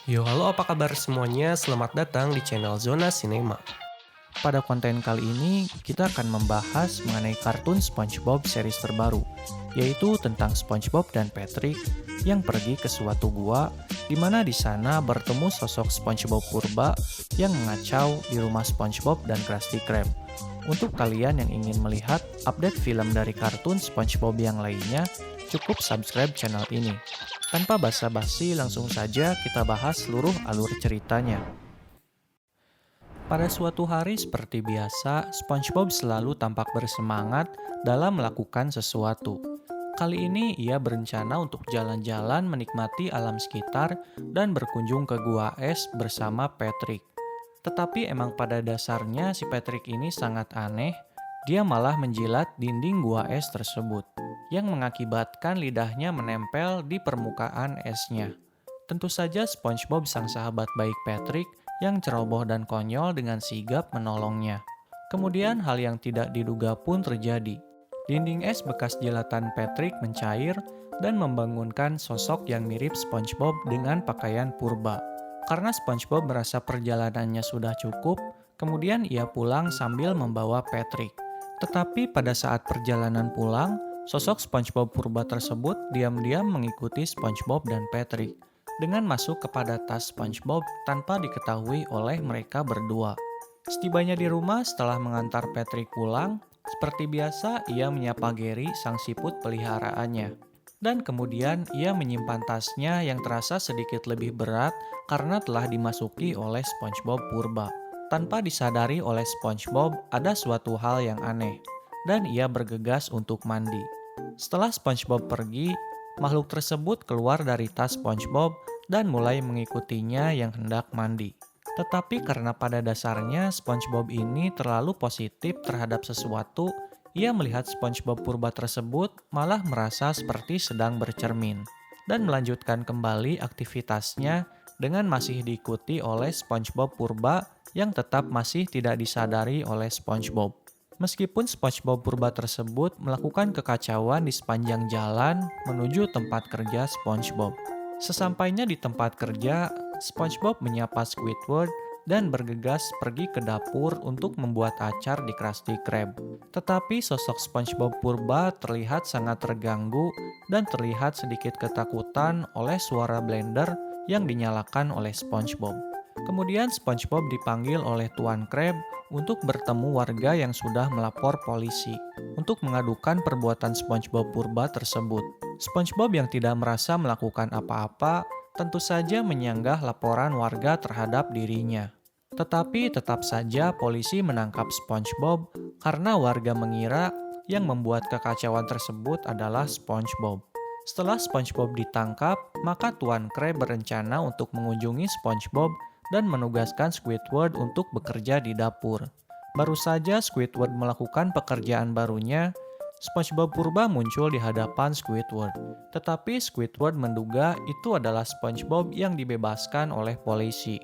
Yo, halo apa kabar semuanya? Selamat datang di channel Zona Cinema. Pada konten kali ini, kita akan membahas mengenai kartun SpongeBob series terbaru, yaitu tentang SpongeBob dan Patrick yang pergi ke suatu gua, di mana di sana bertemu sosok SpongeBob purba yang mengacau di rumah SpongeBob dan Krusty Krab. Untuk kalian yang ingin melihat update film dari kartun SpongeBob yang lainnya, cukup subscribe channel ini. Tanpa basa-basi, langsung saja kita bahas seluruh alur ceritanya. Pada suatu hari seperti biasa, SpongeBob selalu tampak bersemangat dalam melakukan sesuatu. Kali ini ia berencana untuk jalan-jalan menikmati alam sekitar dan berkunjung ke gua es bersama Patrick. Tetapi emang pada dasarnya si Patrick ini sangat aneh, dia malah menjilat dinding gua es tersebut, yang mengakibatkan lidahnya menempel di permukaan esnya. Tentu saja SpongeBob sang sahabat baik Patrick yang ceroboh dan konyol dengan sigap menolongnya. Kemudian hal yang tidak diduga pun terjadi. Dinding es bekas jilatan Patrick mencair dan membangunkan sosok yang mirip SpongeBob dengan pakaian purba. Karena SpongeBob merasa perjalanannya sudah cukup, kemudian ia pulang sambil membawa Patrick. Tetapi pada saat perjalanan pulang, sosok SpongeBob purba tersebut diam-diam mengikuti SpongeBob dan Patrick dengan masuk kepada tas SpongeBob tanpa diketahui oleh mereka berdua. Setibanya di rumah setelah mengantar Patrick pulang, seperti biasa ia menyapa Gary sang siput peliharaannya. Dan kemudian ia menyimpan tasnya yang terasa sedikit lebih berat karena telah dimasuki oleh SpongeBob purba. Tanpa disadari oleh SpongeBob, ada suatu hal yang aneh, dan ia bergegas untuk mandi. Setelah SpongeBob pergi, makhluk tersebut keluar dari tas SpongeBob dan mulai mengikutinya yang hendak mandi. Tetapi karena pada dasarnya SpongeBob ini terlalu positif terhadap sesuatu, ia melihat SpongeBob purba tersebut malah merasa seperti sedang bercermin dan melanjutkan kembali aktivitasnya dengan masih diikuti oleh SpongeBob purba yang tetap masih tidak disadari oleh SpongeBob. Meskipun SpongeBob purba tersebut melakukan kekacauan di sepanjang jalan menuju tempat kerja SpongeBob. Sesampainya di tempat kerja, SpongeBob menyapa Squidward dan bergegas pergi ke dapur untuk membuat acar di Krusty Krab. Tetapi sosok SpongeBob purba terlihat sangat terganggu dan terlihat sedikit ketakutan oleh suara blender yang dinyalakan oleh SpongeBob. Kemudian SpongeBob dipanggil oleh Tuan Krab untuk bertemu warga yang sudah melapor polisi untuk mengadukan perbuatan SpongeBob purba tersebut. SpongeBob yang tidak merasa melakukan apa-apa tentu saja menyanggah laporan warga terhadap dirinya. Tetapi tetap saja polisi menangkap SpongeBob karena warga mengira yang membuat kekacauan tersebut adalah SpongeBob. Setelah SpongeBob ditangkap, maka Tuan Krab berencana untuk mengunjungi SpongeBob dan menugaskan Squidward untuk bekerja di dapur. Baru saja Squidward melakukan pekerjaan barunya, SpongeBob purba muncul di hadapan Squidward. Tetapi Squidward menduga itu adalah SpongeBob yang dibebaskan oleh polisi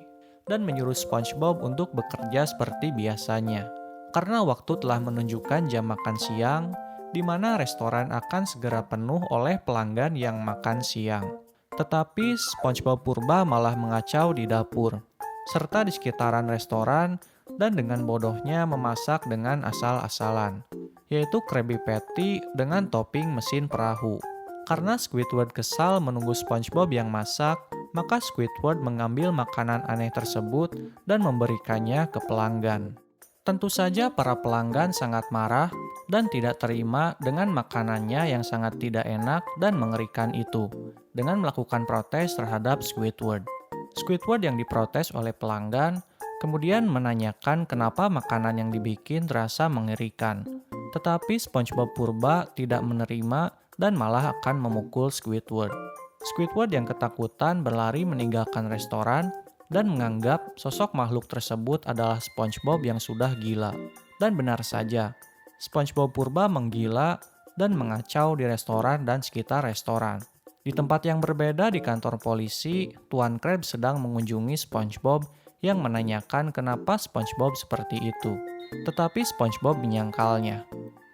dan menyuruh SpongeBob untuk bekerja seperti biasanya. Karena waktu telah menunjukkan jam makan siang, di mana restoran akan segera penuh oleh pelanggan yang makan siang. Tetapi SpongeBob purba malah mengacau di dapur, serta di sekitaran restoran, dan dengan bodohnya memasak dengan asal-asalan, yaitu Krabby Patty dengan topping mesin perahu. Karena Squidward kesal menunggu SpongeBob yang masak, maka Squidward mengambil makanan aneh tersebut dan memberikannya ke pelanggan. Tentu saja para pelanggan sangat marah dan tidak terima dengan makanannya yang sangat tidak enak dan mengerikan itu, dengan melakukan protes terhadap Squidward. Squidward yang diprotes oleh pelanggan kemudian menanyakan kenapa makanan yang dibikin terasa mengerikan. Tetapi SpongeBob purba tidak menerima dan malah akan memukul Squidward. Squidward yang ketakutan berlari meninggalkan restoran dan menganggap sosok makhluk tersebut adalah SpongeBob yang sudah gila. Dan benar saja, SpongeBob purba menggila dan mengacau di restoran dan sekitar restoran. Di tempat yang berbeda di kantor polisi, Tuan Krab sedang mengunjungi SpongeBob yang menanyakan kenapa SpongeBob seperti itu. Tetapi SpongeBob menyangkalnya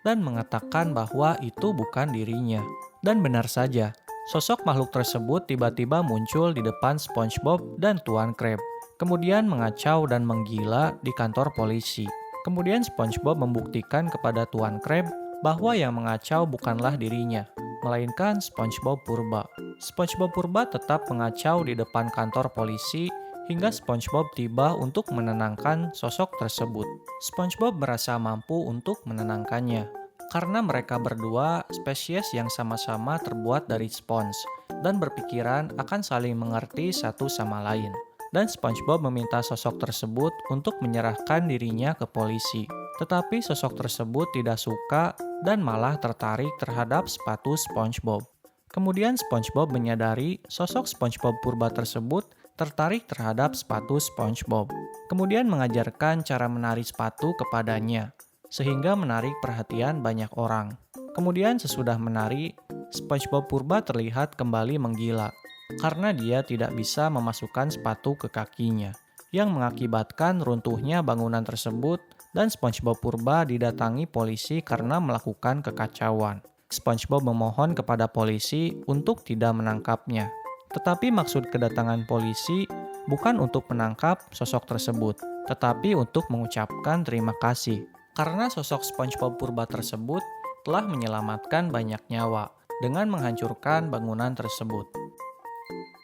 dan mengatakan bahwa itu bukan dirinya. Dan benar saja, Sosok makhluk tersebut tiba-tiba muncul di depan SpongeBob dan Tuan Crab, kemudian mengacau dan menggila di kantor polisi. Kemudian SpongeBob membuktikan kepada Tuan Crab bahwa yang mengacau bukanlah dirinya, melainkan SpongeBob purba. SpongeBob purba tetap mengacau di depan kantor polisi hingga SpongeBob tiba untuk menenangkan sosok tersebut. SpongeBob merasa mampu untuk menenangkannya, karena mereka berdua spesies yang sama-sama terbuat dari spons dan berpikiran akan saling mengerti satu sama lain. Dan SpongeBob meminta sosok tersebut untuk menyerahkan dirinya ke polisi. Tetapi sosok tersebut tidak suka dan malah tertarik terhadap sepatu SpongeBob. Kemudian SpongeBob menyadari sosok SpongeBob purba tersebut tertarik terhadap sepatu SpongeBob. Kemudian mengajarkan cara menari sepatu kepadanya, sehingga menarik perhatian banyak orang. Kemudian sesudah menari, SpongeBob purba terlihat kembali menggila, karena dia tidak bisa memasukkan sepatu ke kakinya, yang mengakibatkan runtuhnya bangunan tersebut dan SpongeBob purba didatangi polisi karena melakukan kekacauan. SpongeBob memohon kepada polisi untuk tidak menangkapnya. Tetapi maksud kedatangan polisi bukan untuk menangkap sosok tersebut, tetapi untuk mengucapkan terima kasih. Karena sosok SpongeBob purba tersebut telah menyelamatkan banyak nyawa dengan menghancurkan bangunan tersebut.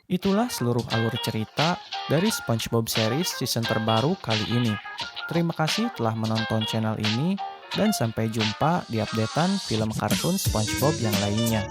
Itulah seluruh alur cerita dari SpongeBob series season terbaru kali ini. Terima kasih telah menonton channel ini dan sampai jumpa di updatean film kartun SpongeBob yang lainnya.